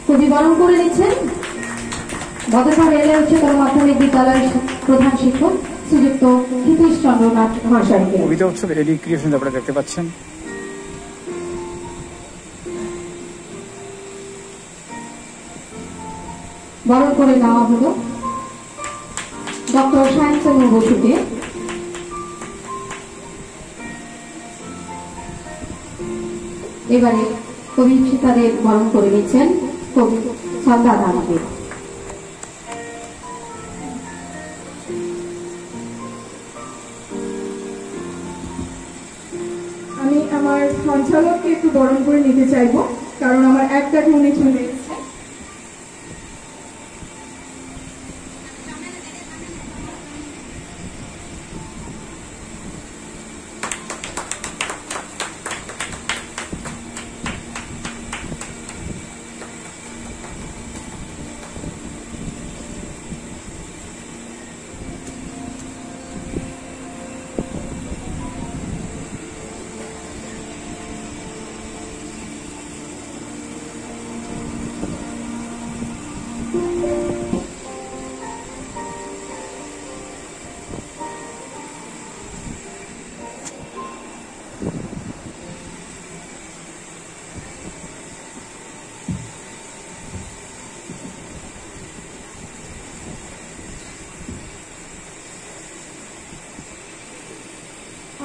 কবি বরণ করে নিচ্ছেন বদরপুর রেলওয়ে উচ্চতর মাধ্যমিক বিদ্যালয়ের প্রধান শিক্ষক শ্রীযুক্ত হিতেশ চন্দ্রনাথ মহাশয়কে। কবিতা উৎসব এডি ক্রিয়েশন আপনারা দেখতে পাচ্ছেন। বরণ করে নেওয়া হলো ডক্টর সায়নচন্দ্র বসুকে। এবারে কবি শিক্ষাদের বরণ করে নিচ্ছেন কবি সন্ধ্যা দানকে। আমি আমার সঞ্চালককে একটু বরণ করে নিতে চাইবো, কারণ আমার একটাকে উনি চলে এসেছে।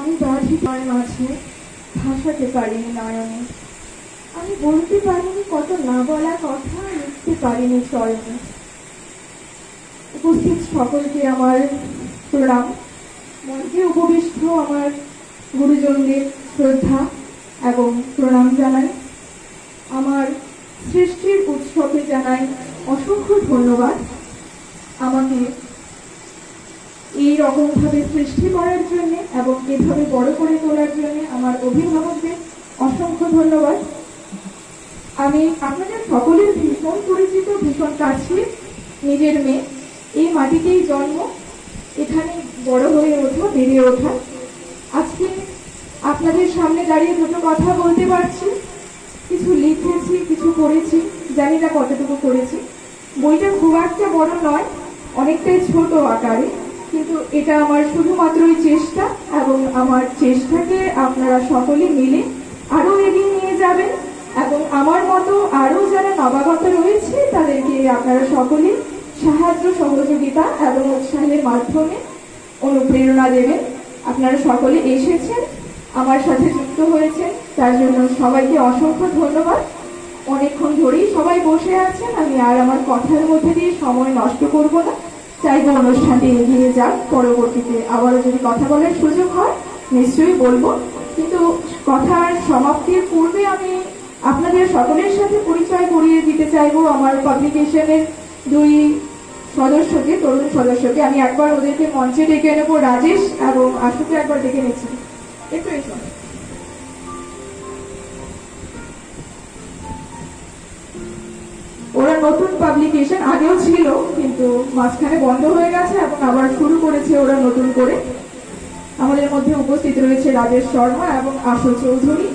আমি বাঁধি পায়ের মাঝে ভাসাতে পারিনি নয়নে, আমি বলতে পারিনি কত না বলা কথা, লিখতে পারিনি চরণে। উপস্থিত সকলকে আমার প্রণাম। মঞ্চে উপবিষ্ট আমার গুরুজনদের শ্রদ্ধা এবং প্রণাম জানাই। আমার সৃষ্টির উৎসবে জানাই অসংখ্য ধন্যবাদ। আমাকে এই রকম ভাবে সৃষ্টি করার জন্য এবং এভাবে বড় করে তোলার জন্য আমার অভিভাবকদের অসংখ্য ধন্যবাদ। আমি আপনাদের সকলের ভীষণ পরিচিত, ভীষণ কাছে নিজের মেয়ে। এই মাটিতেই জন্ম, এখানে বড় হয়ে ওঠা, বেড়ে ওঠা। আজকে আপনাদের সামনে দাঁড়িয়ে দুটো কথা বলতে পারছি। কিছু লিখেছি, কিছু পড়েছি, জানি না কতটুকু করেছি। বইটা খুব একটা বড় নয়, অনেকটাই ছোট আকারে, কিন্তু এটা আমার শুধুমাত্রই চেষ্টা এবং আমার চেষ্টাকে আপনারা সকলে মিলে আরো এগিয়ে নিয়ে যাবেন এবং আমার মতো আরো যারা নবাগত রয়েছে তাদেরকে আপনারা সকলে সাহায্য, সহযোগিতা এবং উৎসাহের মাধ্যমে অনুপ্রেরণা দেবেন। আপনারা সকলে এসেছেন, আমার সাথে যুক্ত হয়েছেন, তার জন্য সবাইকে অসংখ্য ধন্যবাদ। অনেকক্ষণ ধরেই সবাই বসে আছেন, আমি আর আমার কথার মধ্যে দিয়ে সময় নষ্ট করব না। চাইবো অনুষ্ঠানটি এগিয়ে যাক। পরবর্তীতে আবারও যদি কথা বলার সুযোগ হয় নিশ্চয়ই বলবো, কিন্তু কথার সমাপ্তির পূর্বে আমি আপনাদের সকলের সাথে পরিচয় করিয়ে দিতে চাইবো আমার পাবলিকেশনের দুই সদস্যকে, তরুণ সদস্যকে। আমি একবার ওদেরকে মঞ্চে ডেকে নেবো, রাজেশ এবং আশুকে একবার ডেকে নিচ্ছি। একটু এসো। ওরা নতুন পাবলিকেশন, আগেও ছিল কিন্তু মাঝখানে বন্ধ হয়ে গেছে এবং আবার শুরু করেছে ওরা নতুন করে। আমাদের মধ্যে উপস্থিত রয়েছে রাজেশ শর্মা এবং আশু চৌধুরী,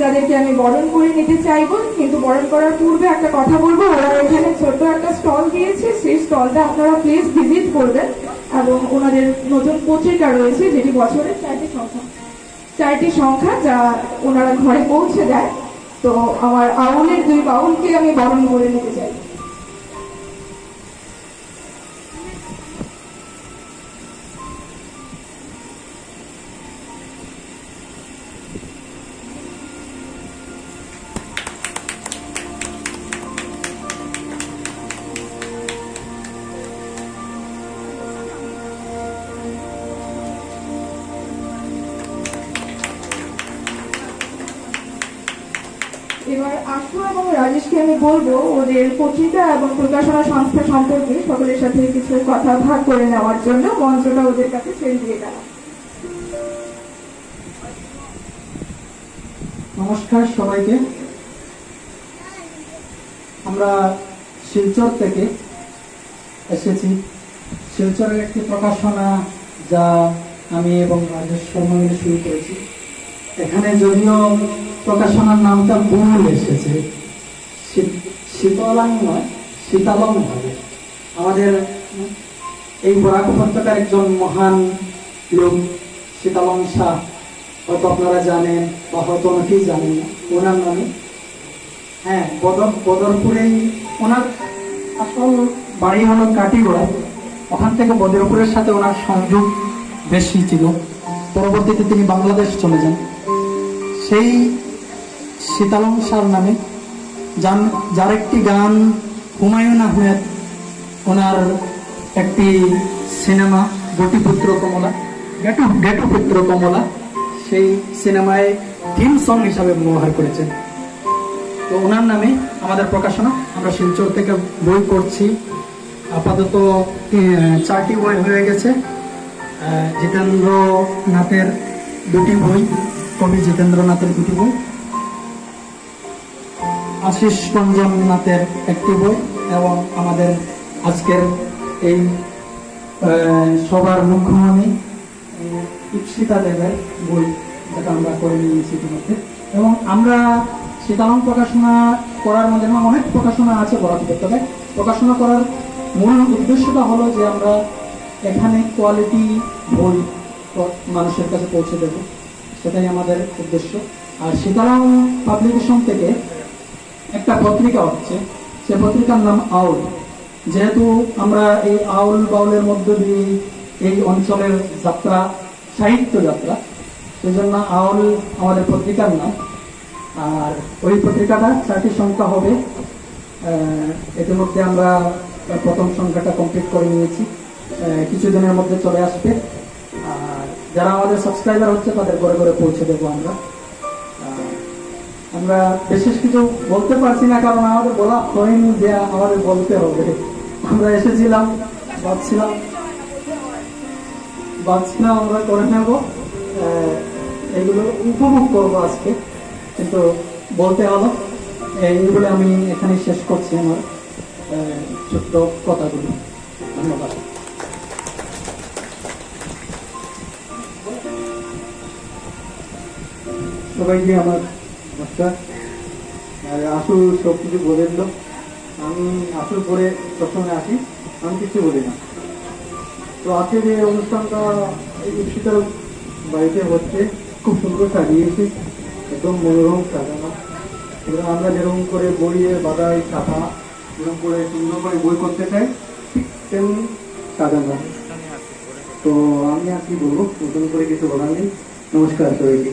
যাদেরকে আমি বরণ করে নিতে চাইবো। কিন্তু বরণ করার পূর্বে একটা কথা বলবো, ওরা এখানে ছোট্ট একটা স্টল দিয়েছে, সেই স্টলটা আপনারা প্লিজ ভিজিট করবেন। এবং ওনাদের নতুন পত্রিকা রয়েছে যেটি বছরের 4টি সংখ্যা যা ওনারা ঘরে পৌঁছে দেয়। তো আমার আউলের দুই বাউলকে আমি বরণ করে নিতে চাই। এবার আশু এবং রাজেশকে আমি বলবো ওদের পত্রিকা এবং প্রকাশনা সংস্থা সম্পর্কে সকলের সাথে কিছু কথা ভাগ করে নেওয়ার জন্য মঞ্চটা ওদের কাছে ছেড়ে দিয়ে গেল। নমস্কার সবাইকে। আমরা শিলচর থেকে এসেছি। শিলচরের একটি প্রকাশনা যা আমি এবং রাজেশ শর্মা মিলে শুরু করেছি। এখানে যদিও প্রকাশনার নামটা ভুল এসেছে, শীতলাং নয়, শীতালং হবে। আমাদের এই বরাক উপত্যকার একজন মহান লোক শীতালং শাহ, হয়তো আপনারা জানেন বা হয়তো অনেকেই জানেন না ওনার নামে। হ্যাঁ, বদরপুরেই ওনার আসল বাড়ি হলো কাটিগড়া। ওখান থেকে বদরপুরের সাথে ওনার সংযোগ বেশি ছিল। পরবর্তীতে তিনি বাংলাদেশ চলে যান। সেই শীতালং শাহ নামে যার একটি গান হুমায়ুন আহমেদ, ওনার একটি সিনেমা গটিপুত্র কমলা, গেটুপুত্র কমলা, সেই সিনেমায় থিম সং হিসাবে ব্যবহার করেছেন। তো ওনার নামে আমাদের প্রকাশনা। আমরা শিলচর থেকে বই করছি। আপাতত 4টি বই হয়ে গেছে। জিতেন্দ্রনাথের 2টি বই, কবি জিতেন্দ্রনাথের 2টি বই, আশিস রঞ্জন নাথের 1টি বই এবং আমাদের আজকের এই সবার মুখ্যমণি ইপ্সিতা দেবের বই, যেটা আমরা করে নিয়েছি ইতিমধ্যে। এবং আমরা শীতালং প্রকাশনা করার মধ্যে অনেক প্রকাশনা আছে বরাক উপত্যকায়। প্রকাশনা করার মূল উদ্দেশ্যটা হলো যে আমরা এখানে কোয়ালিটি বই মানুষের কাছে পৌঁছে দেব, সেটাই আমাদের উদ্দেশ্য। আর শীতালং পাবলিকেশন থেকে একটা পত্রিকা হচ্ছে, সে পত্রিকার নাম আউল। যেহেতু আমরা এই আউল বাউলের মধ্য দিয়ে এই অঞ্চলের যাত্রা, সাহিত্য যাত্রা, সেই জন্য আউল আমাদের পত্রিকার নাম। আর ওই পত্রিকাটা 4টি সংখ্যা হবে। ইতিমধ্যে আমরা প্রথম সংখ্যাটা কমপ্লিট করে নিয়েছি, কিছুদিনের মধ্যে চলে আসবে। আর যারা আমাদের সাবস্ক্রাইবার হচ্ছে তাদের ঘরে ঘরে পৌঁছে দেবো আমরা। আমরা বিশেষ কিছু বলতে পারছি না, কারণ আমাদের বলা হয়নি যে আমাদের বলতে হবে। আমরা এসেছিলাম, ভাবছিলাম আমরা করে নেব, এগুলো উপভোগ করবো আজকে, কিন্তু বলতে হলো। এইগুলো আমি এখানে শেষ করছি আমার ছোট্ট কথাগুলো। ধন্যবাদ। সবাইকে আমার নমস্কার। আসল সব কিছু বলে দিল। আমি আসল পরে সবসময় আসি, আমি কিছু বলি না। তো আজকে যে অনুষ্ঠানটা এই ইপ্সিতার বাড়িতে হচ্ছে, খুব সুন্দর সাজিয়েছে, একদম মনোরম সাজানো। এবার আমরা যেরকম করে বইয়ের বাদাই খাতা যেরকম করে সুন্দর করে বই করতে চাই, ঠিক তেমনি সাজানো। তো আমি আর কি বলবো, নতুন করে কিছু বলার নেই। নমস্কার সবাইকে।